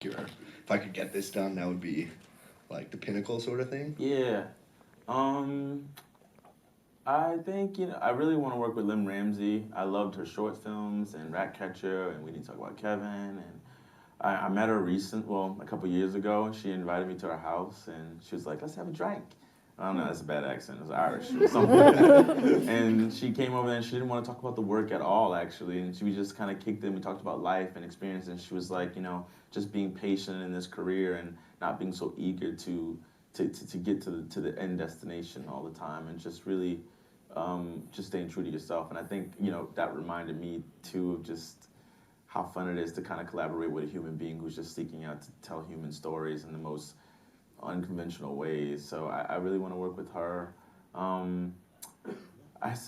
if I could get this done, that would be like the pinnacle sort of thing? Yeah. Um, I think, I really want to work with Lynn Ramsey. I loved her short films and Ratcatcher, and we need to talk about Kevin. And I met her a couple years ago. She invited me to her house, and she was like, let's have a drink. I don't know, that's a bad accent. It was Irish or something like that. And she came over and she didn't want to talk about the work at all, actually. And she just kind of kicked in. We talked about life and experience. And she was like, just being patient in this career and not being so eager to get to the end destination all the time, and just really just staying true to yourself. And I think, that reminded me, too, of just how fun it is to kind of collaborate with a human being who's just seeking out to tell human stories in the most unconventional ways. So I really want to work with her. I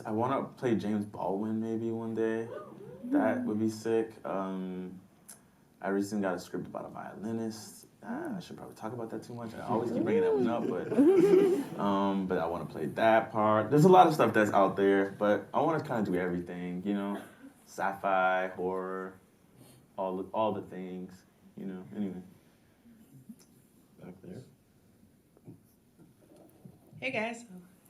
want to play James Baldwin maybe one day. That would be sick. I recently got a script about a violinist. I should probably talk about that too much. I always keep bringing that one up, but I want to play that part. There's a lot of stuff that's out there, but I want to kind of do everything, sci-fi, horror, all the things, Anyway. Back there. Hey guys,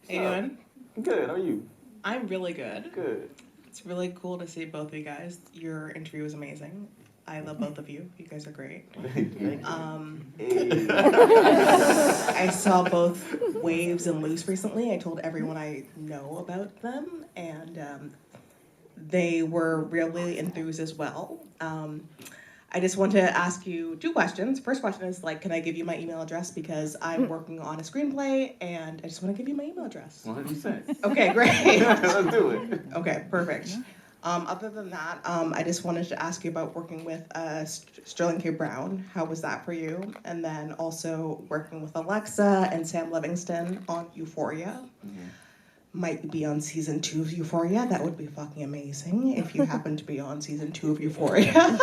how you doing? Good. How are you? I'm really good. Good. It's really cool to see both of you guys. Your interview was amazing. I love both of you. You guys are great. Thank you. I saw both Waves and Luce recently. I told everyone I know about them, and they were really enthused as well. I just want to ask you two questions. First question is, can I give you my email address? Because I'm working on a screenplay, and I just want to give you my email address. 100%. Okay, great. Let's do it. Okay, perfect. Other than that, I just wanted to ask you about working with Sterling K. Brown. How was that for you? And then also working with Alexa and Sam Livingston on Euphoria. Mm-hmm. Might be on season 2 of Euphoria. That would be fucking amazing if you happen to be on season 2 of Euphoria.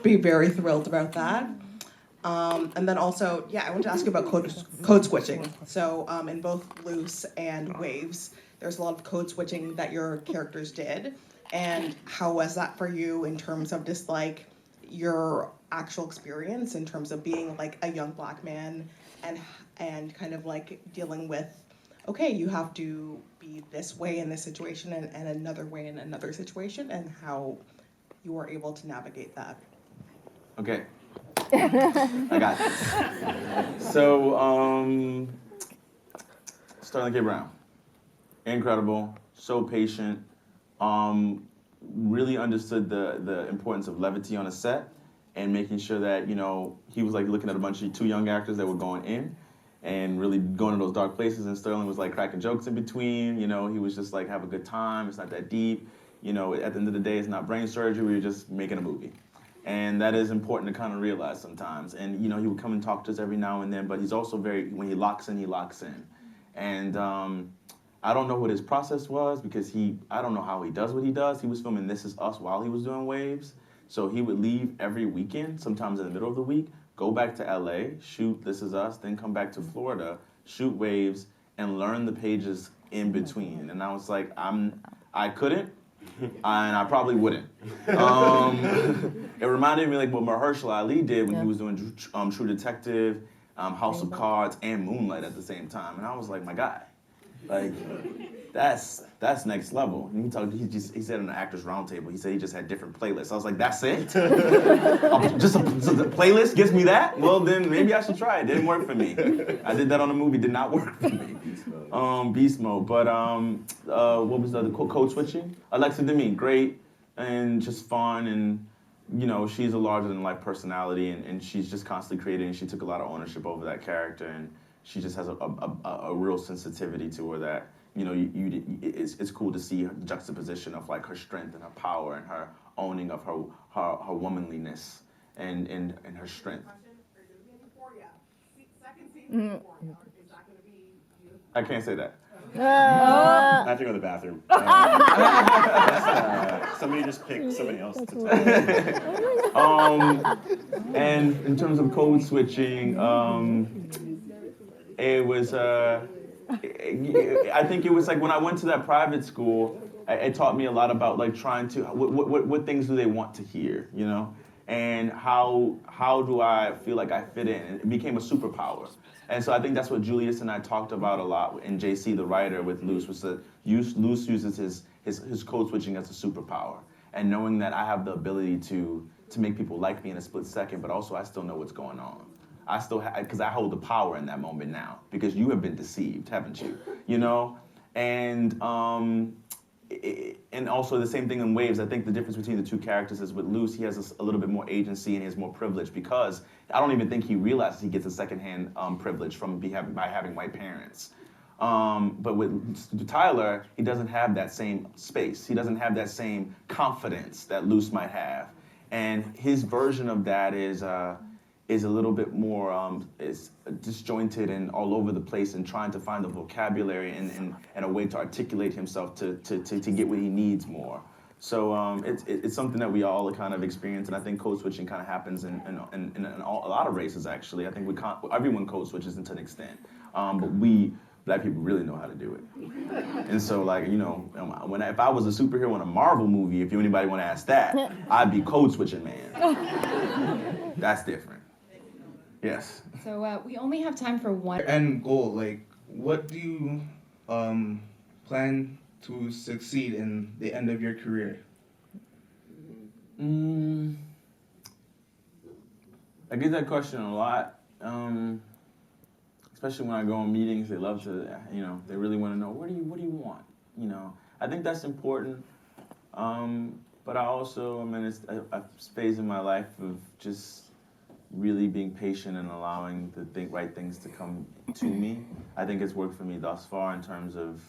Be very thrilled about that. And then also, I want to ask you about code switching. So in both Luce and Waves, there's a lot of code switching that your characters did. And how was that for you in terms of just your actual experience in terms of being a young Black man and kind of dealing with, okay, you have to be this way in this situation and another way in another situation, and how you were able to navigate that? Okay. I got this. So, Sterling K. Brown. Incredible. So patient. Really understood the importance of levity on a set and making sure that, he was looking at a bunch of 2 young actors that were going in and really going to those dark places, and Sterling was cracking jokes in between, he was just have a good time, it's not that deep, at the end of the day, it's not brain surgery, we're just making a movie. And that is important to kind of realize sometimes. And, he would come and talk to us every now and then, but he's also when he locks in, he locks in. And I don't know what his process was because I don't know how he does what he does. He was filming This Is Us while he was doing Waves. So he would leave every weekend, sometimes in the middle of the week, go back to LA, shoot This Is Us, then come back to Florida, shoot Waves, and learn the pages in between. And I was like, I couldn't, and I probably wouldn't. It reminded me what Mahershala Ali did when he was doing True Detective, House of Cards, and Moonlight at the same time. And I was like, my guy, that's next level. And he said in the Actors Roundtable, he said he just had different playlists. I was like, that's it? So the playlist gives me that? Well, then maybe I should try it. Didn't work for me. I did that on a movie, did not work for me. Beast mode. But what was the other code switching? Alexa Demi, great and just fun, and she's a larger than life personality, and she's just constantly creating. She took a lot of ownership over that character, and she just has a real sensitivity to her that it's cool to see her juxtaposition of her strength and her power and her owning of her womanliness and her strength. I can't say that. I have to go to the bathroom. Somebody just pick somebody else to talk. And in terms of code switching, it was. I think it was when I went to that private school, it taught me a lot about trying to what things do they want to hear, and how do I feel like I fit in? It became a superpower. And so I think that's what Julius and I talked about a lot in JC, the writer, with Luce, was that Luce uses his code switching as a superpower. And knowing that I have the ability to make people like me in a split second, but also I still know what's going on. I still because I hold the power in that moment now, because you have been deceived, haven't you? You know? And and also the same thing in Waves. I think the difference between the two characters is with Luce, he has a little bit more agency and he has more privilege, because I don't even think he realizes he gets a secondhand privilege from by having white parents. But with Tyler, he doesn't have that same space. He doesn't have that same confidence that Luce might have. And his version of that is a little bit more is disjointed and all over the place, and trying to find the vocabulary and a way to articulate himself to get what he needs more. So it's something that we all kind of experience, and I think code switching kind of happens in a lot of races, actually. I think everyone code switches to an extent, but we Black people really know how to do it. And so, like, you know, if I was a superhero in a Marvel movie, if anybody want to ask that, I'd be code switching man. That's different. Yes. So we only have time for one end goal. Like, what do you plan to succeed in the end of your career? I get that question a lot, especially when I go on meetings. They love to, you know, they really want to know, what do you want? You know, I think that's important. But I also, I mean, it's a phase in my life of just really being patient and allowing the right things to come to me. I think it's worked for me thus far in terms of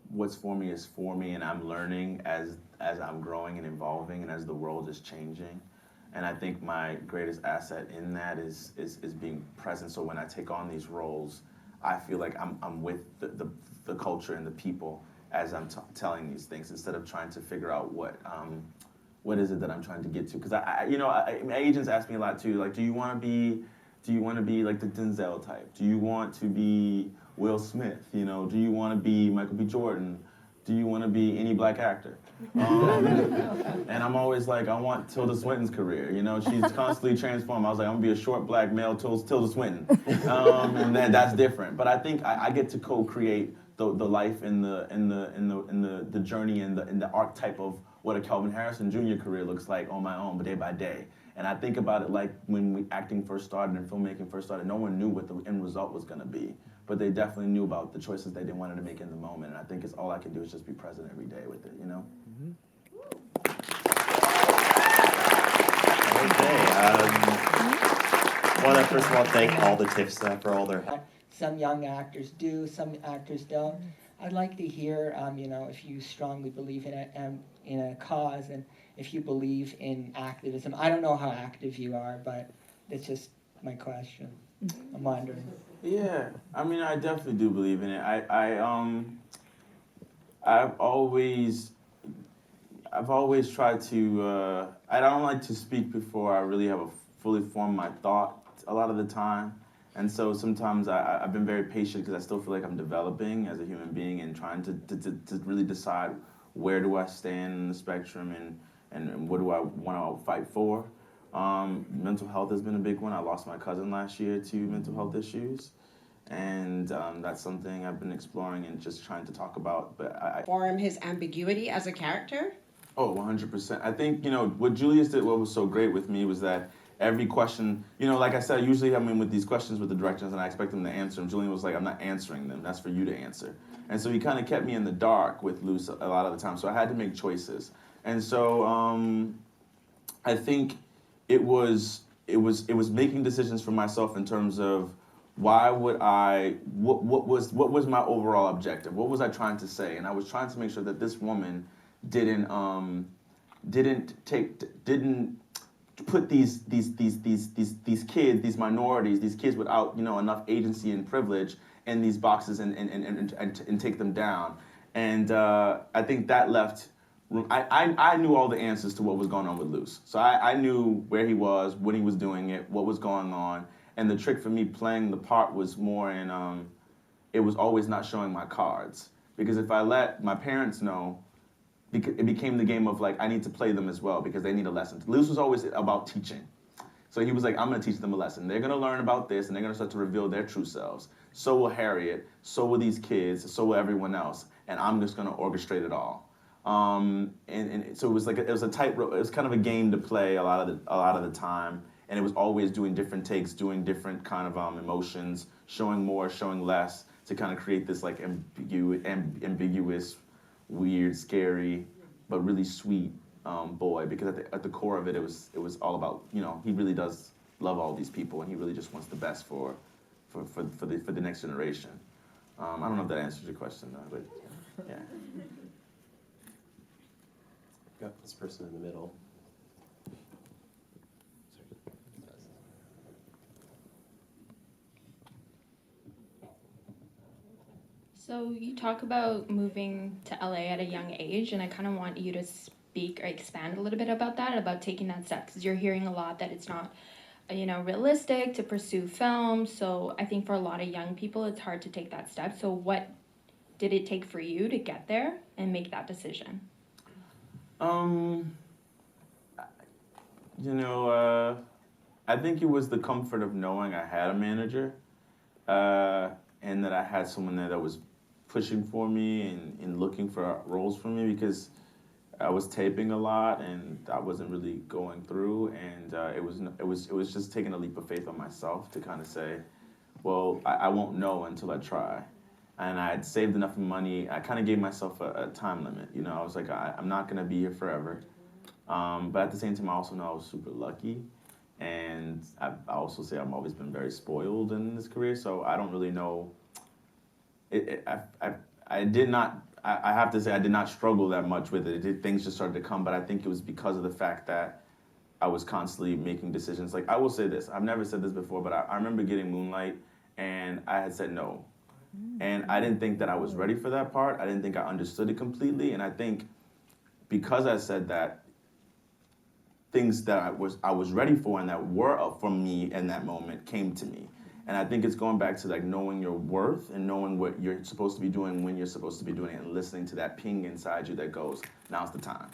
what's for me is for me, and I'm learning as I'm growing and evolving and as the world is changing. And I think my greatest asset in that is being present. So when I take on these roles, I feel like I'm with the culture and the people as I'm telling these things, instead of trying to figure out what is it that I'm trying to get to. Because my agents ask me a lot too, like, do you want to be like the Denzel type? Do you want to be Will Smith? You know, do you want to be Michael B. Jordan? Do you want to be any Black actor? And I'm always like, I want Tilda Swinton's career. You know, she's constantly transformed. I was like, I'm gonna be a short Black male Tilda Swinton, and that's different. But I think I get to co-create the life and the journey and the archetype of what a Kelvin Harrison Jr. career looks like on my own, but day by day. And I think about it like when acting first started and filmmaking first started, no one knew what the end result was gonna be. But they definitely knew about the choices they wanted to make in the moment. And I think it's all I can do is just be present every day with it, you know? Mm-hmm. Okay. Want to first of all thank all the TIFF staff for all their help. Some young actors do, some actors don't. I'd like to hear, if you strongly believe in a cause, and if you believe in activism. I don't know how active you are, but it's just my question. I'm wondering. Yeah, I mean, I definitely do believe in it. I've always tried to. I don't like to speak before I really have fully formed my thought a lot of the time, and so sometimes I've been very patient because I still feel like I'm developing as a human being and trying to really decide where do I stand in the spectrum and what do I want to fight for. Mental health has been a big one. I lost my cousin last year to mental health issues, and that's something I've been exploring and just trying to talk about. But form his ambiguity as a character? Oh, 100%. I think, what Julius did, what was so great with me was that every question, like I said, usually I'm in with these questions with the directors and I expect them to answer them. Julian was like, I'm not answering them. That's for you to answer. And so he kind of kept me in the dark with Luce a lot of the time. So I had to make choices. And so I think it was making decisions for myself in terms of what was my overall objective? What was I trying to say? And I was trying to make sure that this woman didn't put these kids, these minorities, these kids without enough agency and privilege in these boxes and take them down. And I think that left room. I knew all the answers to what was going on with Luce. So I knew where he was, when he was doing it, what was going on. And the trick for me playing the part was more in, it was always not showing my cards. Because if I let my parents know it became the game of like, I need to play them as well because they need a lesson. Luce was always about teaching. So he was like, I'm gonna teach them a lesson. They're gonna learn about this and they're gonna start to reveal their true selves. So will Harriet, so will these kids, so will everyone else. And I'm just gonna orchestrate it all. And so it was like, it was a tightrope, it was kind of a game to play a lot of the time. And it was always doing different takes, doing different kind of emotions, showing more, showing less, to kind of create this like ambiguous, weird, scary, but really sweet boy. Because at the core of it, it was all about, you know, he really does love all these people, and he really just wants the best for the next generation. I don't know if that answers your question though, but yeah. Got this person in the middle. So you talk about moving to LA at a young age, and I kind of want you to speak or expand a little bit about that, about taking that step, because you're hearing a lot that it's not, you know, realistic to pursue film. So I think for a lot of young people, it's hard to take that step. So what did it take for you to get there and make that decision? You know, I think it was the comfort of knowing I had a manager, and that I had someone there that was pushing for me and looking for roles for me, because I was taping a lot and I wasn't really going through, and it was just taking a leap of faith on myself to kind of say, well, I won't know until I try. And I had saved enough money. I kind of gave myself a time limit. You know, I was like, I'm not gonna be here forever. But at the same time, I also know I was super lucky. And I also say I've always been very spoiled in this career, so I don't really know. I did not, I have to say, I did not struggle that much with it. Things just started to come, but I think it was because of the fact that I was constantly making decisions. Like, I will say this, I've never said this before, but I remember getting Moonlight, and I had said no. And I didn't think that I was ready for that part. I didn't think I understood it completely, and I think because I said that, things that I was ready for and that were up for me in that moment came to me. And I think it's going back to like knowing your worth and knowing what you're supposed to be doing when you're supposed to be doing it, and listening to that ping inside you that goes, now's the time.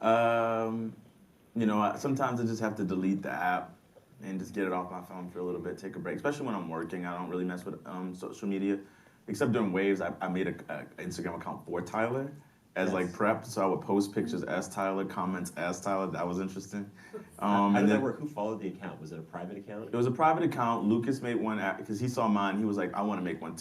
Yeah. You know, sometimes I just have to delete the app and just get it off my phone for a little bit, take a break. Especially when I'm working, I don't really mess with social media. Except during Waves, I made an Instagram account for Tyler as like prep, so I would post pictures as Tyler, comments as Tyler. That was interesting. How did that work? Who followed the account? Was it a private account? It was a private account. Lucas made one because he saw mine. He was like, I want to make one too.